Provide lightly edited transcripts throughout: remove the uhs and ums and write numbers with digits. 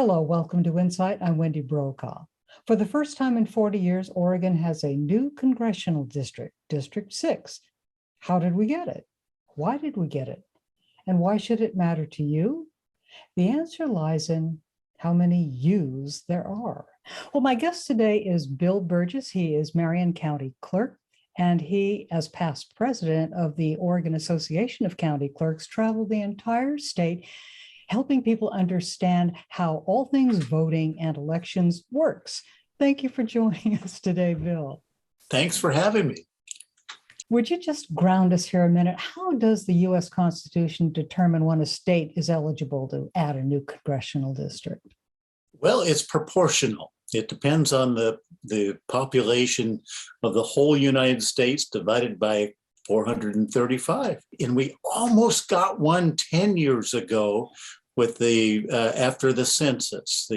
Hello, welcome to InSight. I'm Wendy Brokaw. For the first time in 40 years, Oregon has a new congressional district, District 6. How did we get it? Why did we get it? And why should it matter to you? The answer lies in how many yous there are. Well, my guest today is Bill Burgess. He is Marion County Clerk, and he, as past president of the Oregon Association of County Clerks, traveled the entire state helping people understand how all things voting and elections works. Thank you for joining us today, Bill. Thanks for having me. Would you just ground us here a minute? How does the US Constitution determine when a state is eligible to add a new congressional district? Well, it's proportional. It depends on the population of the whole United States divided by 435. And we almost got one 10 years ago with the after the census.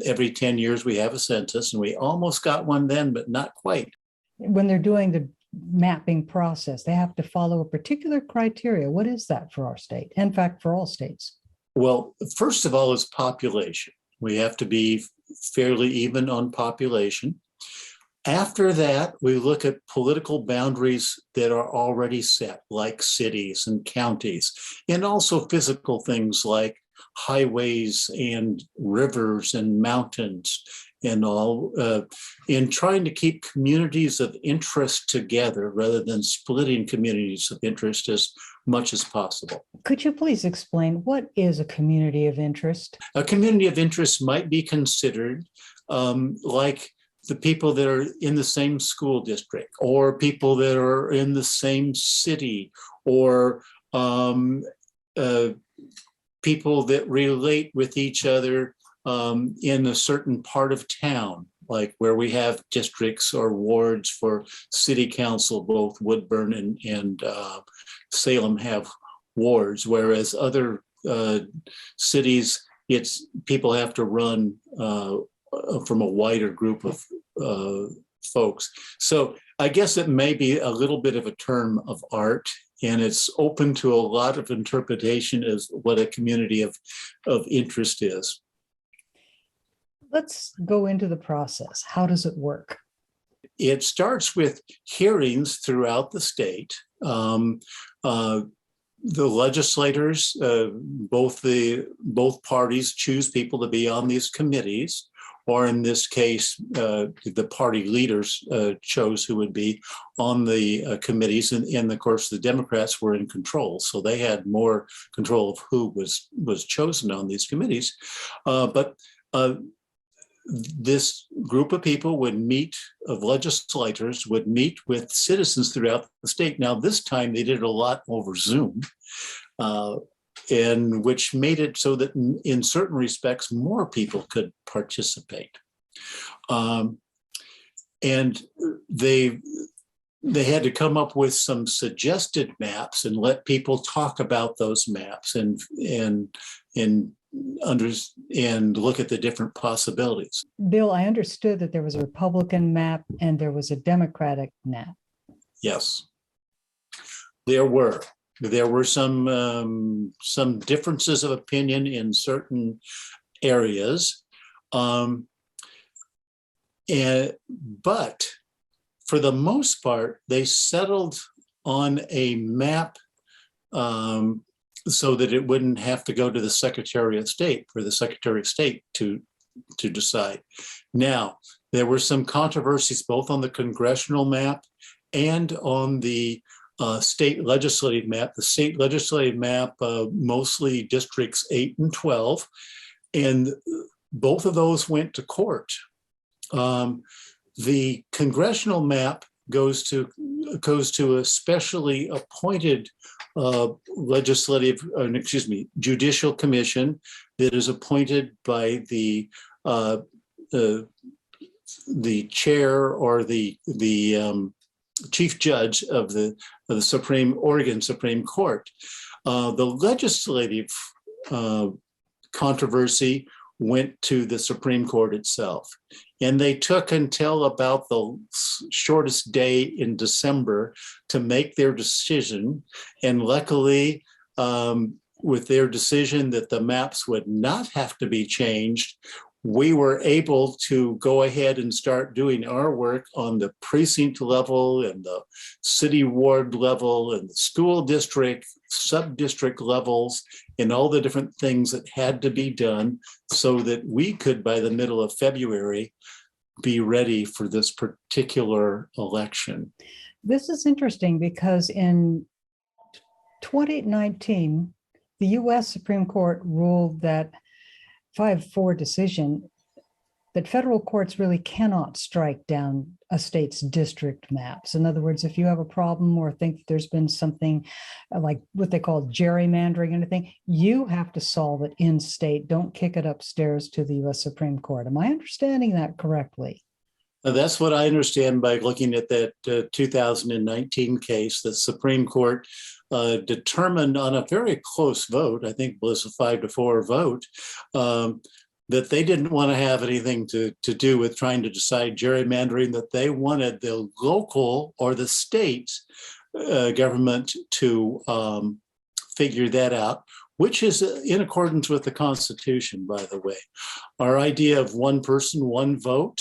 Every 10 years we have a census, and we almost got one then, but not quite. When they're doing the mapping process, they have to follow a particular criteria. What is that for our state? In fact, for all states? Well, first of all, is population. We have to be fairly even on population. After that, we look at political boundaries that are already set, like cities and counties, and also physical things like highways and rivers and mountains and all, in trying to keep communities of interest together rather than splitting communities of interest as much as possible. Could you please explain what is a community of interest? A community of interest might be considered like the people that are in the same school district, or people that are in the same city, or people that relate with each other in a certain part of town, like where we have districts or wards for city council. Both Woodburn and Salem have wards, whereas other cities, it's people have to run from a wider group of folks. So I guess it may be a little bit of a term of art, and it's open to a lot of interpretation as what a community of interest is. Let's go into the process. How does it work? It starts with hearings throughout the state. The legislators, both parties choose people to be on these committees, or in this case, the party leaders chose who would be on the committees, and of course the Democrats were in control, so they had more control of who was chosen on these committees. But this group of people would meet, of legislators would meet with citizens throughout the state. Now, this time they did a lot over Zoom, and which made it so that in certain respects, more people could participate. And they had to come up with some suggested maps and let people talk about those maps and look at the different possibilities. Bill, I understood that there was a Republican map and there was a Democratic map. Yes, there were some differences of opinion in certain areas, but for the most part, they settled on a map so that it wouldn't have to go to the Secretary of State for the Secretary of State to decide. Now, there were some controversies both on the congressional map and on the state legislative map. The state legislative map, mostly districts 8 and 12, and both of those went to court. The congressional map goes to a specially appointed judicial commission that is appointed by the chair or the chief judge of the Oregon Supreme Court. The legislative controversy went to the Supreme Court itself, and they took until about the shortest day in December to make their decision. And luckily, with their decision that the maps would not have to be changed, we were able to go ahead and start doing our work on the precinct level and the city ward level and the school district, sub-district levels, and all the different things that had to be done so that we could, by the middle of February, be ready for this particular election. This is interesting because in 2019, the US Supreme Court ruled that 5-4 decision that federal courts really cannot strike down a state's district maps. In other words, if you have a problem or think that there's been something like what they call gerrymandering or anything, you have to solve it in state. Don't kick it upstairs to the US Supreme Court. Am I understanding that correctly? That's what I understand by looking at that 2019 case. The Supreme Court determined on a very close vote, I think it was a 5-4 vote, that they didn't want to have anything to do with trying to decide gerrymandering, that they wanted the local or the state government to figure that out, which is in accordance with the Constitution, by the way. Our idea of one person, one vote,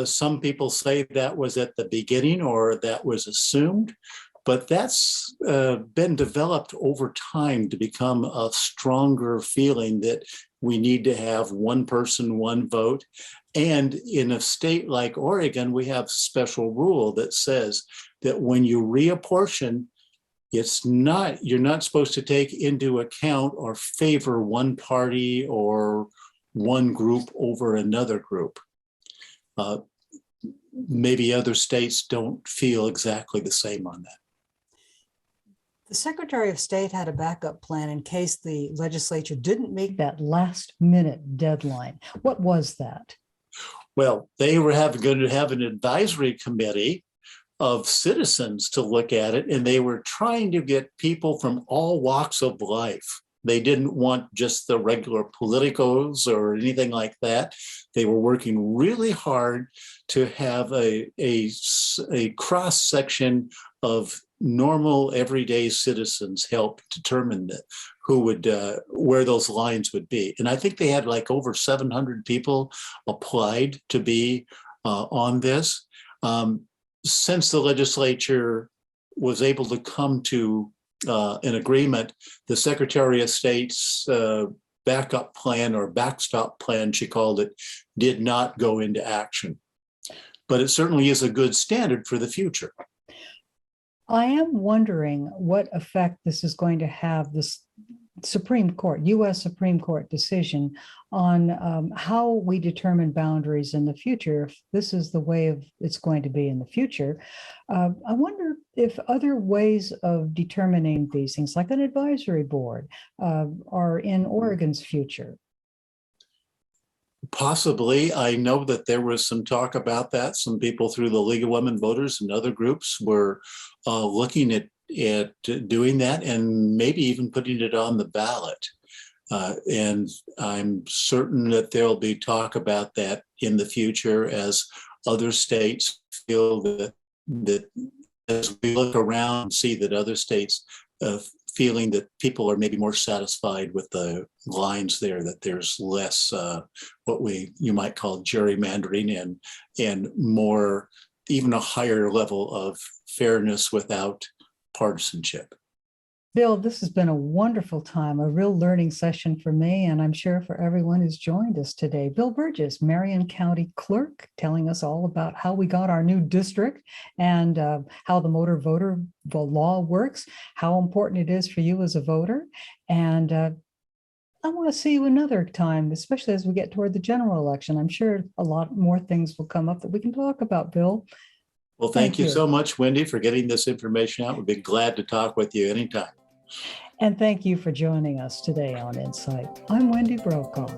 some people say that was at the beginning or that was assumed, but that's been developed over time to become a stronger feeling that we need to have one person, one vote. And in a state like Oregon, we have a special rule that says that when you reapportion, you're not supposed to take into account or favor one party or one group over another group. Maybe other states don't feel exactly the same on that. The Secretary of State had a backup plan in case the legislature didn't make that last minute deadline. What was that? Well, they were going to have an advisory committee of citizens to look at it, and they were trying to get people from all walks of life. They didn't want just the regular politicos or anything like that. They were working really hard to have a cross section of normal everyday citizens help determine that who would where those lines would be. And I think they had like over 700 people applied to be on this. Since the legislature was able to come to an agreement, the Secretary of State's backup plan or backstop plan, she called it, did not go into action. But it certainly is a good standard for the future. I am wondering what effect this is going to have, this Supreme Court, US Supreme Court decision on how we determine boundaries in the future. If this is the way it's going to be in the future, I wonder if other ways of determining these things, like an advisory board, are in Oregon's future. Possibly. I know that there was some talk about that. Some people through the League of Women Voters and other groups were looking at doing that and maybe even putting it on the ballot. And I'm certain that there'll be talk about that in the future as other states feel that as we look around and see that other states feeling that people are maybe more satisfied with the lines there, that there's less what you might call gerrymandering and more, even a higher level of fairness without partisanship. Bill, this has been a wonderful time, a real learning session for me, and I'm sure for everyone who's joined us today. Bill Burgess, Marion County Clerk, telling us all about how we got our new district and how the motor voter law works, how important it is for you as a voter. And I want to see you another time, especially as we get toward the general election. I'm sure a lot more things will come up that we can talk about, Bill. Well, thank you so much, Wendy, for getting this information out. We'd be glad to talk with you anytime. And thank you for joining us today on InSight. I'm Wendy Brokaw.